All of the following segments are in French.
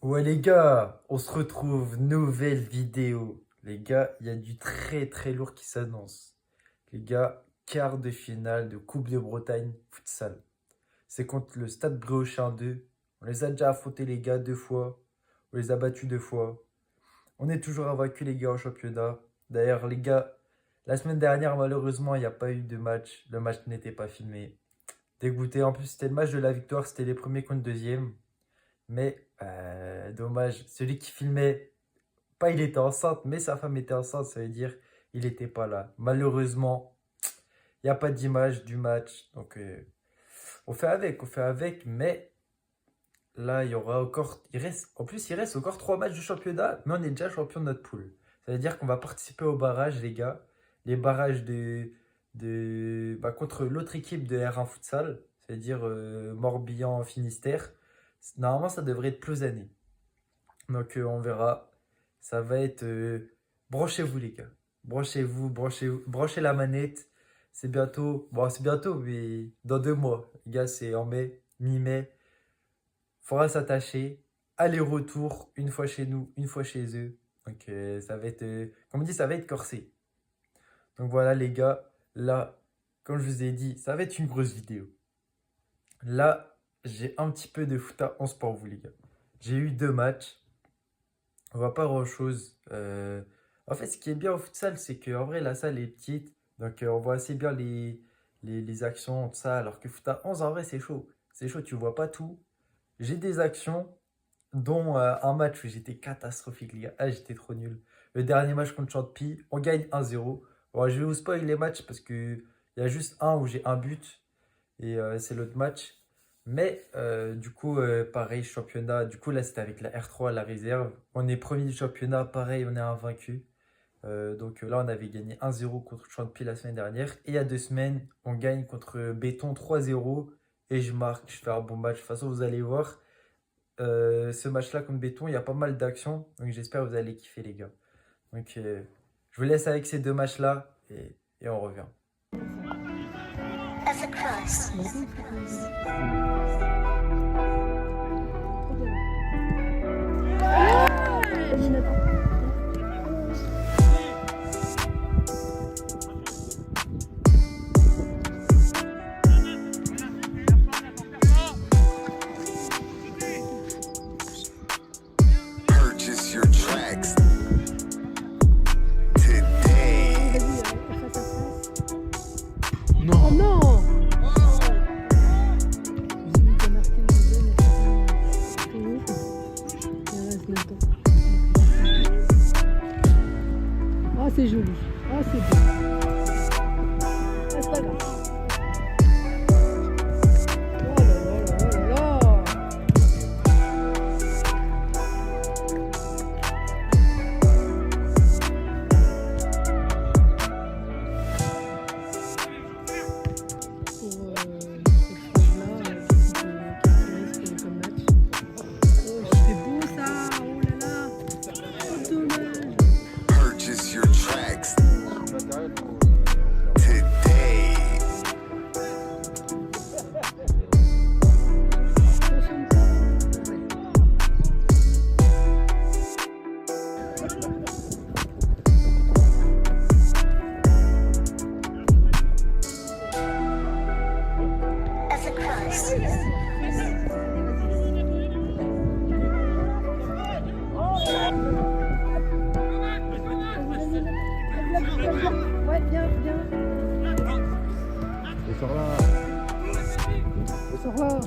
Ouais les gars, on se retrouve, nouvelle vidéo. Les gars, il y a du très très lourd qui s'annonce. Les gars, quart de finale de Coupe de Bretagne futsal. C'est contre le Stade Briochin 2. On les a déjà affrontés les gars 2 fois. On les a battus 2 fois. On est toujours invaincus les gars en championnat. D'ailleurs les gars, la semaine dernière malheureusement il n'y a pas eu de match. Le match n'était pas filmé. Dégoûté. En plus c'était le match de la victoire, c'était les premiers contre deuxième. Mais dommage, celui qui filmait, pas il était enceinte, mais sa femme était enceinte, ça veut dire il n'était pas là. Malheureusement, il n'y a pas d'image du match. Donc on fait avec, mais là il y aura encore. En plus, il reste encore 3 matchs de championnat, mais on est déjà champion de notre poule. Ça veut dire qu'on va participer aux barrages, les gars. Les barrages contre l'autre équipe de R1 Futsal, c'est-à-dire Morbihan-Finistère. Normalement, ça devrait être Plouzané. Donc on verra. Ça va être... branchez-vous les gars. Branchez-vous, branchez la manette. C'est bientôt... Bon, c'est bientôt, mais dans 2 mois. Les gars, c'est en mai, mi-mai. Faudra s'attacher. Aller-retour, une fois chez nous, une fois chez eux. Donc ça va être... comme on dit, ça va être corsé. Donc voilà les gars. Là, comme je vous ai dit, ça va être une grosse vidéo. Là, j'ai un petit peu de foot à 11 pour vous les gars. J'ai eu 2 matchs. On voit pas grand-chose. En fait, ce qui est bien au futsal, c'est qu'en vrai, la salle est petite. Donc, on voit assez bien les actions, tout ça. Alors que foot à 11, en vrai, c'est chaud. C'est chaud, tu vois pas tout. J'ai des actions, dont un match où j'étais catastrophique, les gars. Ah, j'étais trop nul. Le dernier match contre Champy, on gagne 1-0. Bon, je vais vous spoil les matchs parce que il y a juste un où j'ai un but. Et c'est l'autre match. Mais du coup, pareil, championnat. Du coup, là, c'était avec la R3, la réserve. On est premier du championnat, pareil, on est invaincu. Donc là, on avait gagné 1-0 contre Champy la semaine dernière. Et il y a 2 semaines, on gagne contre Béton 3-0. Et je marque, je fais un bon match. De toute façon, vous allez voir, ce match-là contre Béton, il y a pas mal d'actions. Donc j'espère que vous allez kiffer, les gars. Donc je vous laisse avec ces 2 matchs-là et on revient. As a cross. Purchase your tracks today. Oh non! Ah, c'est joli. Ah, c'est beau. Ah, c'est pas grave. Oh là là là là là! Pour cette phase-là, qu'est-ce qui reste comme match? Oh, c'est beau ça! Oh là là! Oh, dommage! Purchase your tracks today. As a cross. Ouais, bien, bien. Et sors là. Sors là.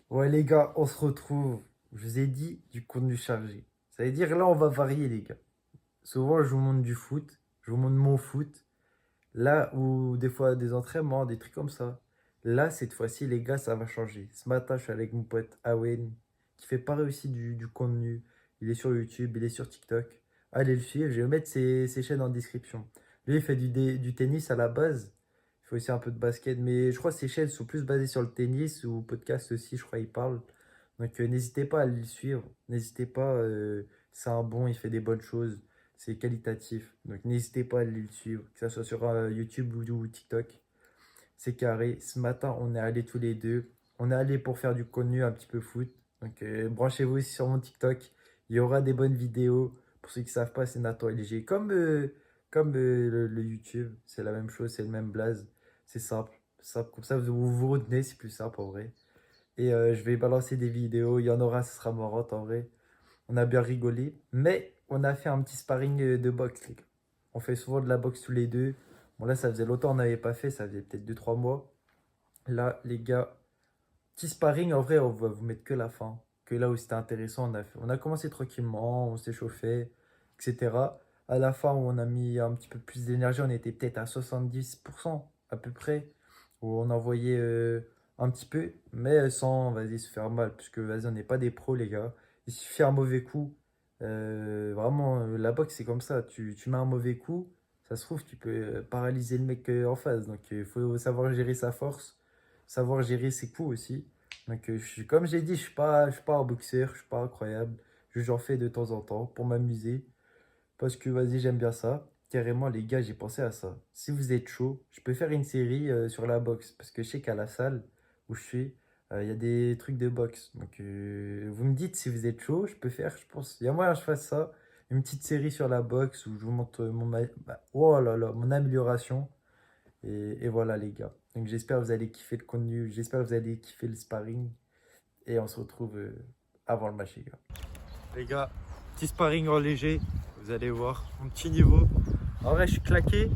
Ouais les gars, on se retrouve. Je vous ai dit du contenu chargé. Ça veut dire là on va varier les gars. Souvent je vous montre du foot, je vous montre mon foot. Là ou des fois des entraînements, des trucs comme ça. Là cette fois-ci les gars ça va changer. Ce matin je suis avec mon pote Awen qui fait pareil aussi du contenu. Il est sur YouTube, il est sur TikTok. Allez le suivre, je vais mettre ses chaînes en description. Lui il fait du tennis à la base. Il fait aussi un peu de basket, mais je crois que ses chaînes sont plus basées sur le tennis ou podcast aussi, je crois il parle. Donc n'hésitez pas à le suivre, n'hésitez pas, c'est un bon, il fait des bonnes choses, c'est qualitatif. Donc n'hésitez pas à le suivre, que ce soit sur YouTube ou TikTok. C'est carré. Ce matin, on est allés tous les deux. on est allé pour faire du contenu un petit peu foot. Donc branchez-vous aussi sur mon TikTok. Il y aura des bonnes vidéos. Pour ceux qui ne savent pas, c'est Nathan LG. Comme le YouTube, c'est la même chose, c'est le même blaze. C'est simple. Simple. Comme ça, vous retenez, c'est plus simple en vrai. Et je vais balancer des vidéos. Il y en aura, ce sera marrant en vrai. On a bien rigolé. Mais on a fait un petit sparring de boxe, les gars. On fait souvent de la boxe tous les deux. Bon, là, ça faisait longtemps qu'on n'avait pas fait. Ça faisait peut-être 2 3 mois. Là, les gars, petit sparring, en vrai, on va vous mettre que la fin. Que là où c'était intéressant, on a commencé tranquillement, on s'est chauffé, etc. À la fin, où on a mis un petit peu plus d'énergie, on était peut-être à 70% à peu près. Où on envoyait un petit peu, mais sans, vas-y, se faire mal. Puisque, vas-y, on n'est pas des pros, les gars. Il suffit un mauvais coup. Vraiment, la boxe, c'est comme ça. Tu mets un mauvais coup, ça se trouve, tu peux paralyser le mec en face. Donc, il faut savoir gérer sa force, savoir gérer ses coups aussi. Donc, comme j'ai dit, je suis pas un boxeur, je suis pas incroyable. J'en fais de temps en temps pour m'amuser. Parce que, vas-y, j'aime bien ça. Carrément, les gars, j'ai pensé à ça. Si vous êtes chaud, je peux faire une série sur la boxe. Parce que je sais qu'à la salle où je suis, il y a des trucs de boxe. Donc, vous me dites si vous êtes chaud, je peux faire, je pense. Il y a moyen que je fasse ça. Une petite série sur la boxe où je vous montre oh là là, mon amélioration. Et voilà, les gars. Donc, j'espère que vous allez kiffer le contenu. J'espère que vous allez kiffer le sparring. Et on se retrouve avant le match, les gars. Les gars, petit sparring en léger. Vous allez voir mon petit niveau. En vrai, je suis claqué.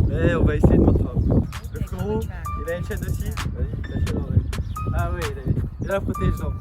Mais on va essayer de montrer un peu. Le frérot, il a une chaîne aussi. Vas-y, la chaîne en vrai. Ah ouais, il a la protège-dents.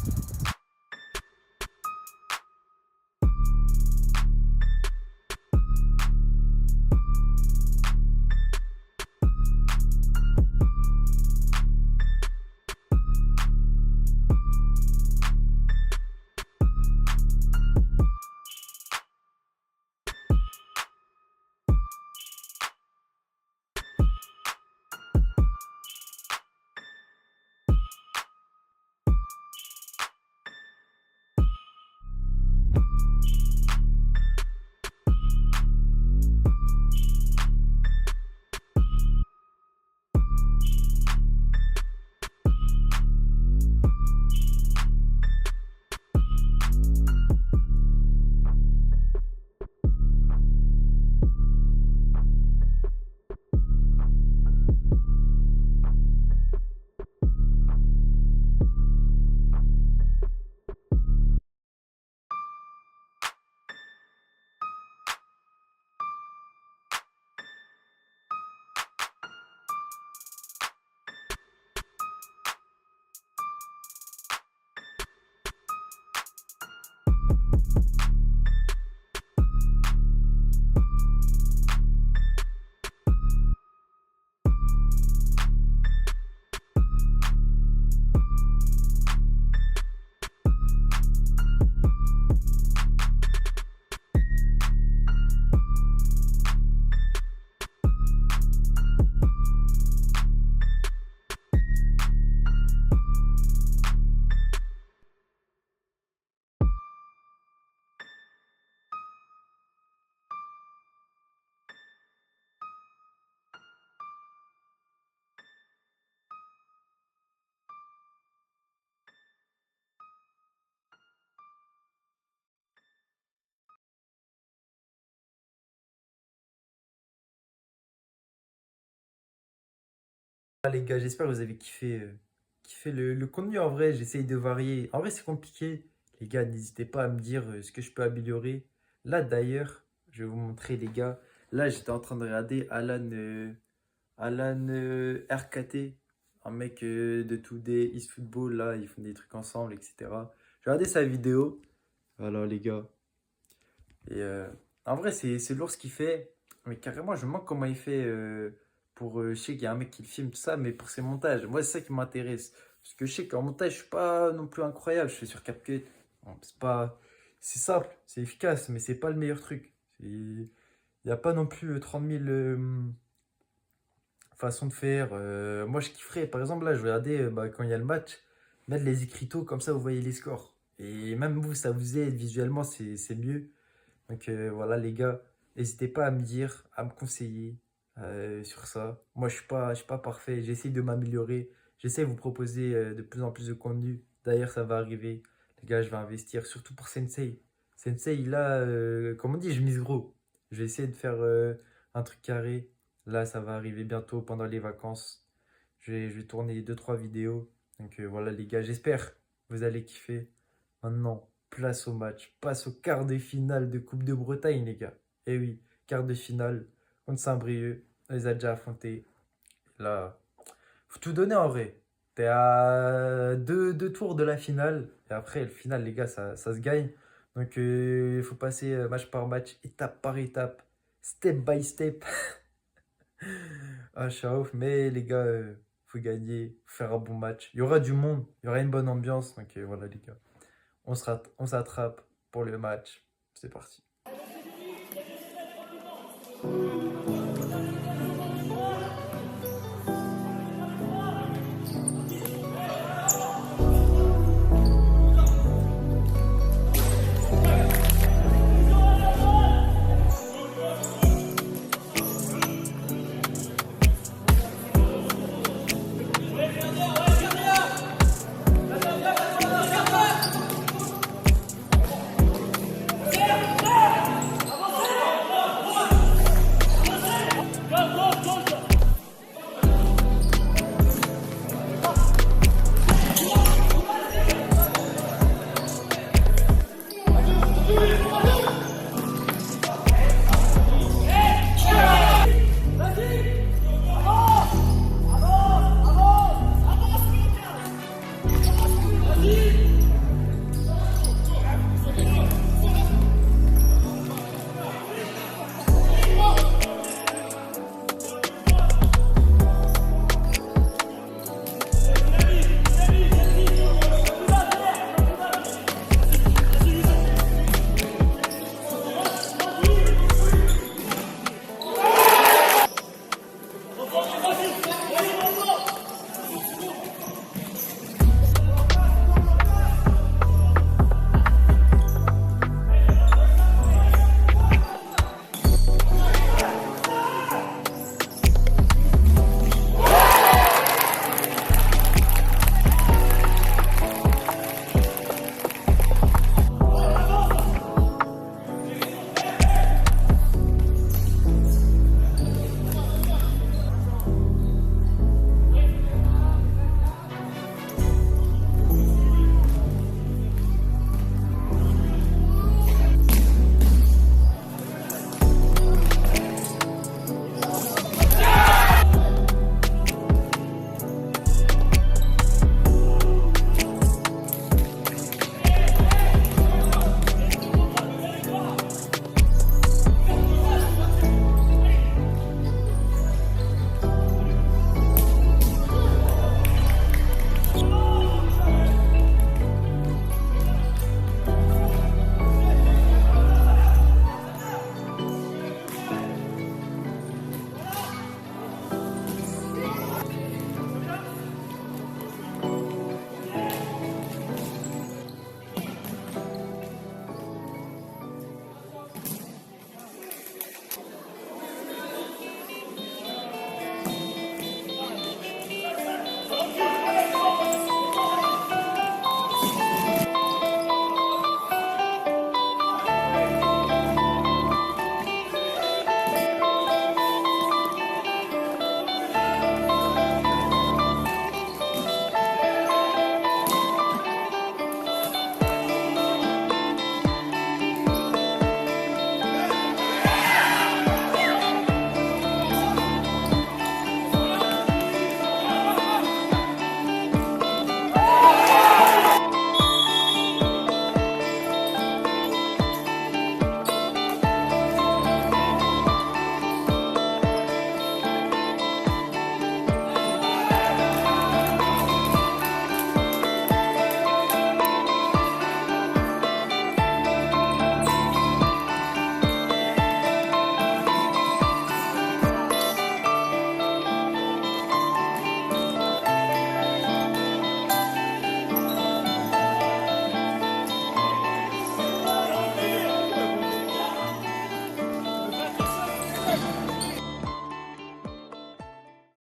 Ah, les gars, j'espère que vous avez kiffé le contenu en vrai. J'essaye de varier. En vrai, c'est compliqué. Les gars, n'hésitez pas à me dire ce que je peux améliorer. Là, d'ailleurs, je vais vous montrer, les gars. Là, j'étais en train de regarder Alan RKT, un mec de 2D eFootball. Là, ils font des trucs ensemble, etc. J'ai regardé sa vidéo. Voilà, les gars. Et en vrai, c'est lourd ce qu'il fait. Mais carrément, je me demande comment il fait pour. Je sais qu'il y a un mec qui le filme, tout ça, mais pour ses montages. Moi, c'est ça qui m'intéresse. Parce que je sais qu'en montage, je suis pas non plus incroyable. Je fais sur CapCut. Bon, c'est pas. C'est simple, c'est efficace, mais c'est pas le meilleur truc. Il n'y a pas non plus 30 000 façons de faire. Moi, je kifferais. Par exemple, là, je vais regarder quand il y a le match, mettre les écriteaux, comme ça, vous voyez les scores. Et même vous, ça vous aide visuellement, c'est mieux. Donc voilà les gars, n'hésitez pas à me dire, à me conseiller sur ça. Moi je suis pas parfait, j'essaie de m'améliorer. J'essaie de vous proposer de plus en plus de contenu. D'ailleurs, ça va arriver. Les gars, je vais investir surtout pour Sensei. Sensei, là, comme on dit, je mise gros. Je vais essayer de faire un truc carré. Là, ça va arriver bientôt pendant les vacances. Je vais tourner 2-3 vidéos. Donc voilà, les gars, j'espère que vous allez kiffer. Maintenant, place au match. Passe au quart de finale de Coupe de Bretagne, les gars. Eh oui, quart de finale contre Saint-Brieuc. On les a déjà affrontés. Là, faut tout donner en vrai. T'es à deux tours de la finale. Et après, le final, les gars, ça se gagne. Donc, il faut passer match par match, étape par étape, step by step. Ah, je suis ouf. Mais les gars, faut gagner, faut faire un bon match. Il y aura du monde, il y aura une bonne ambiance. Donc, voilà, les gars. On s'attrape pour le match. C'est parti.